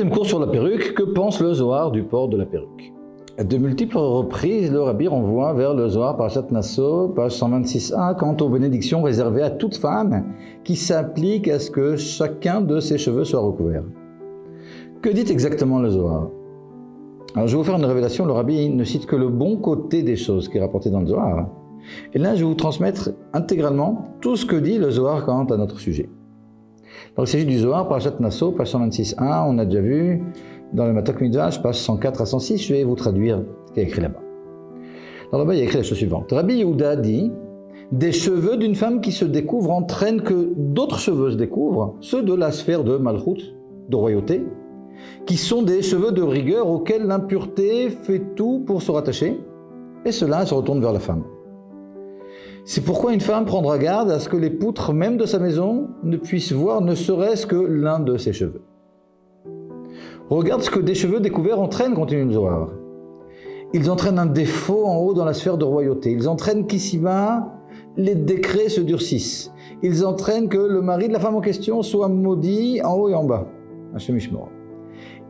Troisième cours sur la perruque, que pense le Zohar du port de la perruque? À de multiples reprises, le Rabbi renvoie vers le Zohar Parashat Naso, page 126a, quant aux bénédictions réservées à toute femme qui s'appliquent à ce que chacun de ses cheveux soit recouvert. Que dit exactement le Zohar? Alors je vais vous faire une révélation, le Rabbi ne cite que le bon côté des choses qui est rapporté dans le Zohar. Et là, je vais vous transmettre intégralement tout ce que dit le Zohar quant à notre sujet. Alors, il s'agit du Zohar, Parashat Naso, page 126a, on a déjà vu dans le Matok Midrash, page 104 à 106, je vais vous traduire ce qu'il y a écrit là-bas. Alors là-bas, il y a écrit la chose suivante. Rabbi Yehuda dit, des cheveux d'une femme qui se découvre entraînent que d'autres cheveux se découvrent, ceux de la sphère de Malchut, de royauté, qui sont des cheveux de rigueur auxquels l'impureté fait tout pour se rattacher, et cela se retourne vers la femme. C'est pourquoi une femme prendra garde à ce que les poutres même de sa maison ne puissent voir ne serait-ce que l'un de ses cheveux. Regarde ce que des cheveux découverts entraînent, continue le Zohar. Ils entraînent un défaut en haut dans la sphère de royauté. Ils entraînent qu'ici-bas, les décrets se durcissent. Ils entraînent que le mari de la femme en question soit maudit en haut et en bas. Hashem Yishmor.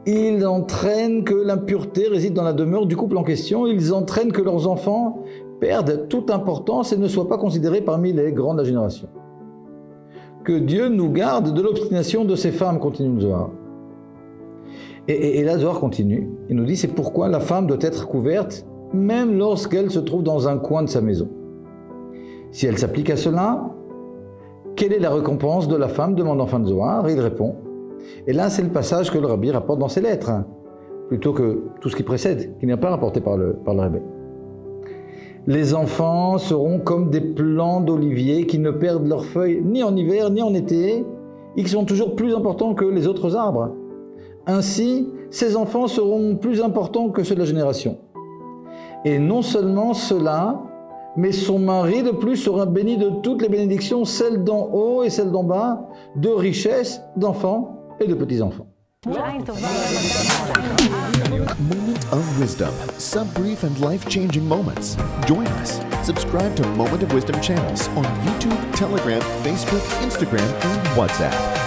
Ils entraînent que l'impureté réside dans la demeure du couple en question. Ils entraînent que leurs enfants perdent toute importance et ne soient pas considérés parmi les grands de la génération. Que Dieu nous garde de l'obstination de ces femmes, continue le Zohar. Et là, Zohar continue. Il nous dit, c'est pourquoi la femme doit être couverte, même lorsqu'elle se trouve dans un coin de sa maison. Si elle s'applique à cela, quelle est la récompense de la femme, demande enfin le Zohar, et il répond. Et là, c'est le passage que le Rabbi rapporte dans ses lettres, plutôt que tout ce qui précède, qui n'est pas rapporté par le Rabbi. Les enfants seront comme des plants d'olivier qui ne perdent leurs feuilles ni en hiver ni en été, et qui sont toujours plus importants que les autres arbres. Ainsi, ces enfants seront plus importants que ceux de la génération. Et non seulement cela, mais son mari de plus sera béni de toutes les bénédictions, celles d'en haut et celles d'en bas, de richesses, d'enfants et de petits-enfants. Moment of Wisdom, some brief and life-changing moments. Join us. Subscribe to Moment of Wisdom channels on YouTube, Telegram, Facebook, Instagram, and WhatsApp.